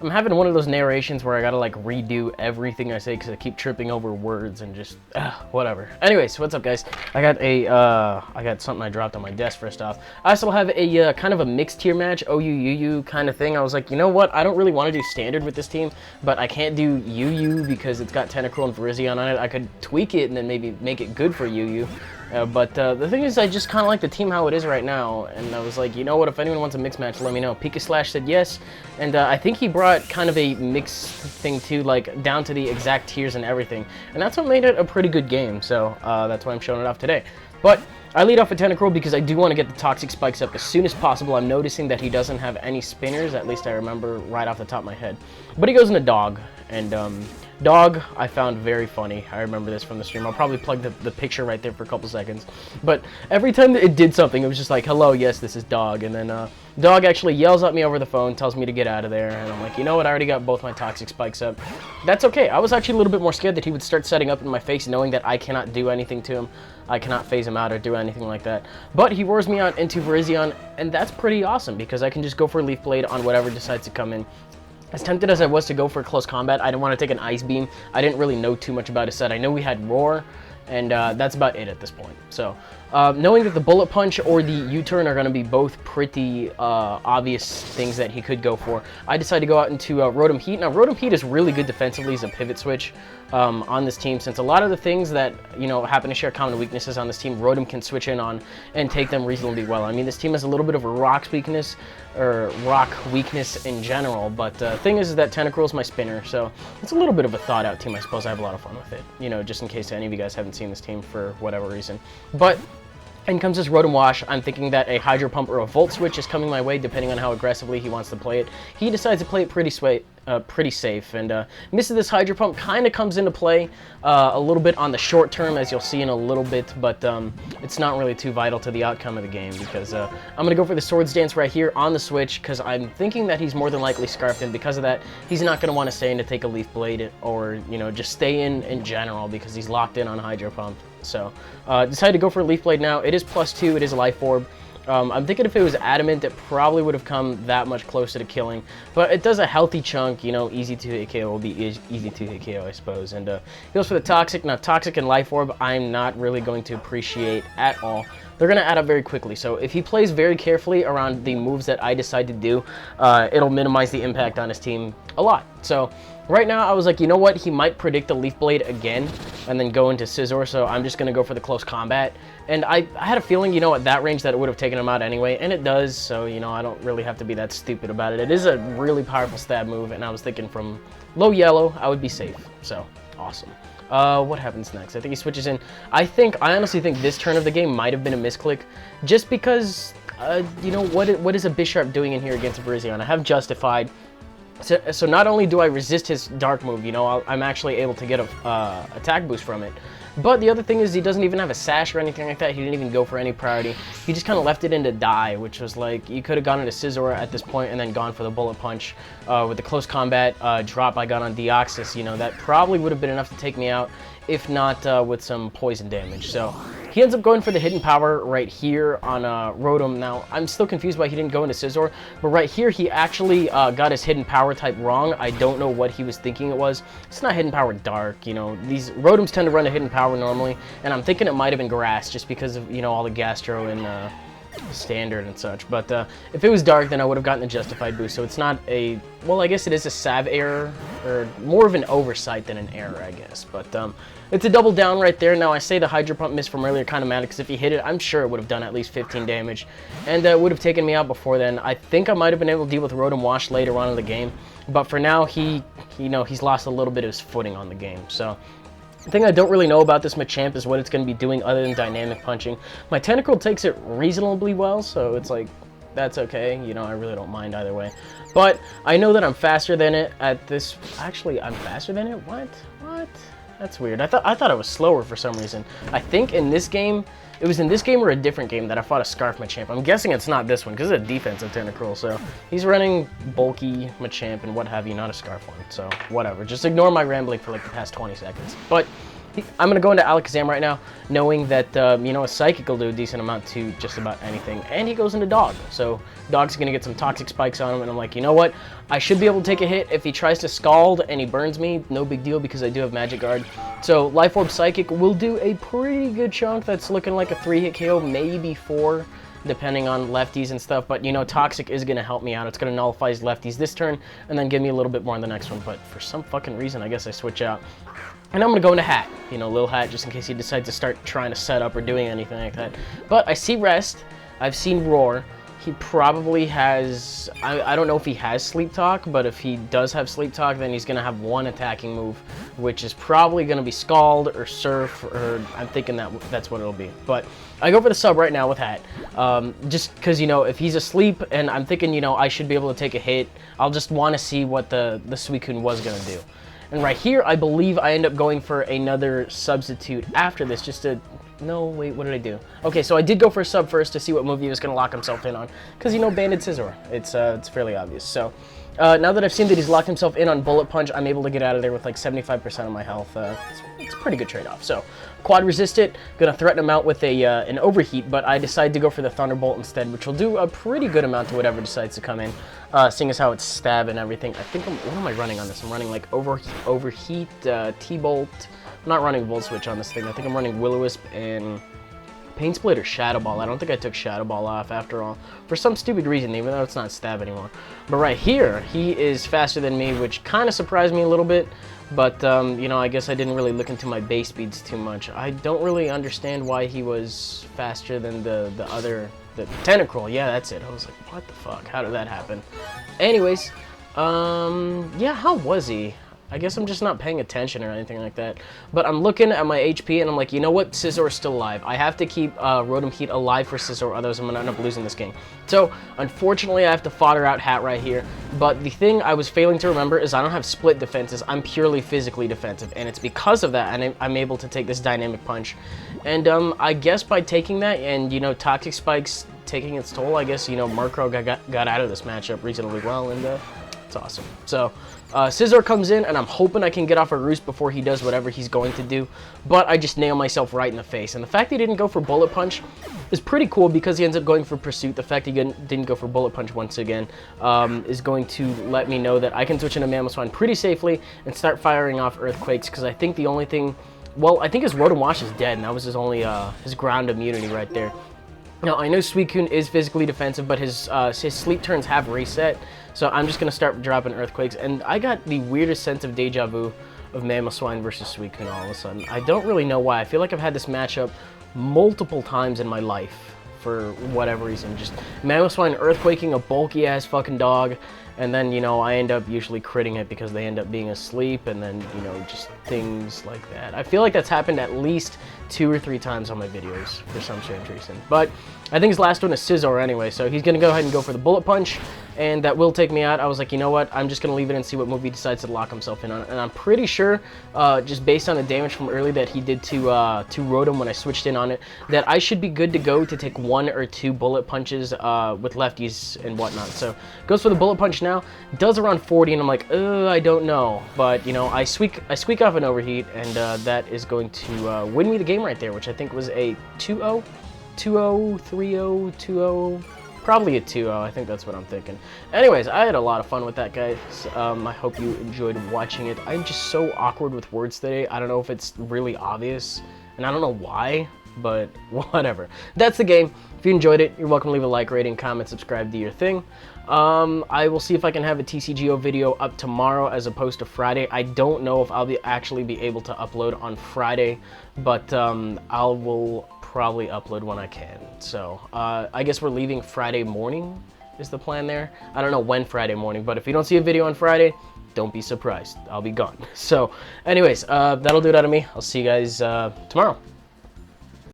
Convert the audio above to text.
I'm having one of those narrations where I gotta like redo everything I say because I keep tripping over words and just whatever. Anyways, what's up, guys? I got something I dropped on my desk first off. I still have a kind of a mixed tier match, OU kind of thing. I was like, you know what? I don't really want to do standard with this team, but I can't do UU because it's got Tentacruel and Virizion on it. I could tweak it and then maybe make it good for UU. But the thing is, I just kind of like the team how it is right now, and I was like, you know what, if anyone wants a mixed match, let me know. Pikaslash said yes, and I think he brought kind of a mixed thing too, like down to the exact tiers and everything, and that's what made it a pretty good game, so that's why I'm showing it off today. But I lead off with Tentacruel because I do want to get the toxic spikes up as soon as possible. I'm noticing that he doesn't have any spinners, at least I remember right off the top of my head. But he goes into Dog, and Dog I found very funny. I remember this from the stream. I'll probably plug the picture right there for a couple seconds. But every time that it did something, it was just like, hello, yes, this is Dog. And then Dog actually yells at me over the phone, tells me to get out of there. And I'm like, you know what, I already got both my toxic spikes up. That's okay. I was actually a little bit more scared that he would start setting up in my face, knowing that I cannot do anything to him. I cannot phase him out or do anything like that. But he roars me out into Virizion, and that's pretty awesome because I can just go for Leaf Blade on whatever decides to come in. As tempted as I was to go for close combat, I didn't want to take an Ice Beam. I didn't really know too much about his set. I know we had Roar, and that's about it at this point. So, knowing that the Bullet Punch or the U-Turn are going to be both pretty obvious things that he could go for, I decided to go out into Rotom Heat. Now, Rotom Heat is really good defensively as a pivot switch on this team, since a lot of the things that, you know, happen to share common weaknesses on this team, Rotom can switch in on and take them reasonably well. I mean, this team has a little bit of a rock weakness in general, but the thing is that Tentacruel is my spinner, so it's a little bit of a thought out team. I suppose I have a lot of fun with it, you know, just in case any of you guys haven't seen this team for whatever reason. But in comes this Rotom Wash. I'm thinking that a Hydro Pump or a Volt Switch is coming my way, depending on how aggressively he wants to play it. He decides to play it pretty safe, and misses this Hydro Pump. Kind of comes into play a little bit on the short term, as you'll see in a little bit, but it's not really too vital to the outcome of the game, because I'm going to go for the Swords Dance right here on the Switch, because I'm thinking that he's more than likely Scarfed, and because of that, he's not going to want to stay in to take a Leaf Blade, or, you know, just stay in general, because he's locked in on Hydro Pump. So, decided to go for a Leaf Blade now. It is +2, it is a Life Orb. I'm thinking if it was Adamant, it probably would have come that much closer to killing. But it does a healthy chunk, you know, easy to hit KO will be easy to hit KO, I suppose. And he goes for the Toxic. Now, Toxic and Life Orb, I'm not really going to appreciate at all. They're going to add up very quickly. So if he plays very carefully around the moves that I decide to do, it'll minimize the impact on his team a lot. So right now, I was like, you know what? He might predict the Leaf Blade again and then go into Scizor, so I'm just going to go for the close combat. And I had a feeling, you know, at that range that it would have taken him out anyway, and it does, so, you know, I don't really have to be that stupid about it. It is a really powerful stab move, and I was thinking from low yellow, I would be safe, so awesome. What happens next? I think he switches in. I honestly think this turn of the game might have been a misclick, just because, you know, what is a Bisharp doing in here against Virizion? I have Justified. So not only do I resist his Dark move, you know, I'm actually able to get a attack boost from it. But the other thing is he doesn't even have a Sash or anything like that. He didn't even go for any priority. He just kind of left it into Die, which was like, you could have gone into Scizor at this point and then gone for the Bullet Punch. With the close combat drop I got on Deoxys, you know, that probably would have been enough to take me out, if not with some poison damage. So he ends up going for the Hidden Power right here on Rotom. Now, I'm still confused why he didn't go into Scizor, but right here he actually got his Hidden Power type wrong. I don't know what he was thinking it was. It's not Hidden Power Dark, you know. These Rotoms tend to run a Hidden Power normally, and I'm thinking it might have been Grass just because of, you know, all the Gastro and Standard and such. But if it was Dark, then I would have gotten a Justified boost, so it's not a, well, I guess it is a Sav error, or more of an oversight than an error, I guess. But it's a double down right there. Now, I say the Hydro Pump miss from earlier kind of matters, because if he hit it, I'm sure it would have done at least 15 damage, and would have taken me out before then. I think I might have been able to deal with Rotom Wash later on in the game, but for now, he's lost a little bit of his footing on the game. So the thing I don't really know about this Machamp is what it's going to be doing other than dynamic punching. My Tentacruel takes it reasonably well, so it's like, that's okay. You know, I really don't mind either way. But I know that I'm faster than it at this. Actually, I'm faster than it? What? That's weird. I thought I was slower for some reason. I think in this game, it was in this game or a different game that I fought a Scarf Machamp. I'm guessing it's not this one, because it's a defensive Tentacruel, so he's running bulky Machamp and what have you, not a Scarf one, so whatever. Just ignore my rambling for like the past 20 seconds. But I'm going to go into Alakazam right now, knowing that, you know, a Psychic will do a decent amount to just about anything. And he goes into Dog. So Dog's going to get some Toxic Spikes on him, and I'm like, you know what? I should be able to take a hit. If he tries to Scald and he burns me, no big deal because I do have Magic Guard. So Life Orb Psychic will do a pretty good chunk. That's looking like a 3-hit KO, maybe 4. Depending on lefties and stuff, but you know, Toxic is going to help me out. It's going to nullify his lefties this turn, and then give me a little bit more in the next one, but for some fucking reason, I guess I switch out. And I'm going to go into Hat, you know, Lil Hat, just in case he decides to start trying to set up or doing anything like that. But I see Rest, I've seen Roar. He probably has, I don't know if he has Sleep Talk, but if he does have Sleep Talk, then he's going to have one attacking move, which is probably going to be Scald or Surf, or I'm thinking that's what it'll be. But I go for the sub right now with Hat, just because, you know, if he's asleep and I'm thinking, you know, I should be able to take a hit, I'll just want to see what the Suicune was going to do. And right here, I believe I end up going for another substitute after this, just to... No, wait, what did I do? Okay, so I did go for a sub first to see what move he was going to lock himself in on. Because, you know, Banded Scizor. It's fairly obvious. So, now that I've seen that he's locked himself in on Bullet Punch, I'm able to get out of there with like 75% of my health. It's a pretty good trade-off. So, Quad Resist it. Going to threaten him out with an Overheat, but I decide to go for the Thunderbolt instead, which will do a pretty good amount to whatever decides to come in. Seeing as how it's stab and everything. I think what am I running on this? I'm running like Overheat, T-Bolt... I'm not running Volt Switch on this thing. I think I'm running Will-O-Wisp and Pain Split or Shadow Ball. I don't think I took Shadow Ball off after all. For some stupid reason, even though it's not stab anymore. But right here, he is faster than me, which kind of surprised me a little bit. But, you know, I guess I didn't really look into my base speeds too much. I don't really understand why he was faster than the Tentacruel. Yeah, that's it. I was like, what the fuck? How did that happen? Anyways, yeah, how was he? I guess I'm just not paying attention or anything like that. But I'm looking at my HP and I'm like, you know what? Scizor is still alive. I have to keep Rotom Heat alive for Scizor, otherwise I'm going to end up losing this game. So, unfortunately, I have to fodder out Hat right here. But the thing I was failing to remember is I don't have split defenses. I'm purely physically defensive. And it's because of that I'm able to take this Dynamic Punch. And I guess by taking that and, you know, Toxic Spikes taking its toll, I guess, you know, Murkrow got out of this matchup reasonably well. And it's awesome. So, Scizor comes in, and I'm hoping I can get off a Roost before he does whatever he's going to do, but I just nail myself right in the face. And the fact he didn't go for Bullet Punch is pretty cool because he ends up going for Pursuit. The fact he didn't go for Bullet Punch once again is going to let me know that I can switch into Mamoswine pretty safely and start firing off Earthquakes, because I think the only thing... Well, I think his Rotom Wash is dead, and that was his only his ground immunity right there. Now, I know Suicune is physically defensive, but his sleep turns have reset, so I'm just going to start dropping Earthquakes. And I got the weirdest sense of deja vu of Mamoswine versus Suicune all of a sudden. I don't really know why. I feel like I've had this matchup multiple times in my life for whatever reason. Just Mamoswine Earthquaking a bulky-ass fucking dog, and then, you know, I end up usually critting it because they end up being asleep, and then, you know, just things like that. I feel like that's happened at least 2 or 3 times on my videos for some strange reason. But I think his last one is Scizor anyway, so he's going to go ahead and go for the Bullet Punch, and that will take me out. I was like, you know what, I'm just going to leave it and see what move he decides to lock himself in on. And I'm pretty sure, just based on the damage from early that he did to Rotom when I switched in on it, that I should be good to go to take 1 or 2 Bullet Punches with lefties and whatnot. So, goes for the Bullet Punch now, does around 40, and I'm like, I don't know. But, you know, I squeak off an Overheat, and that is going to win me the game right there, which I think was a 2-0, 2-0, 3-0, 2-0, probably a 2-0, I think that's what I'm thinking. Anyways, I had a lot of fun with that, guys. I hope you enjoyed watching it. I'm just so awkward with words today. I don't know if it's really obvious, and I don't know why, but whatever. That's the game. If you enjoyed it, you're welcome to leave a like, rating, comment, subscribe, do your thing. I will see if I can have a TCGO video up tomorrow as opposed to Friday. I don't know if I'll actually be able to upload on Friday, but I will probably upload when I can. So I guess we're leaving Friday morning is the plan there. I don't know when Friday morning, but if you don't see a video on Friday, don't be surprised. I'll be gone. So anyways, that'll do it out of me. I'll see you guys tomorrow.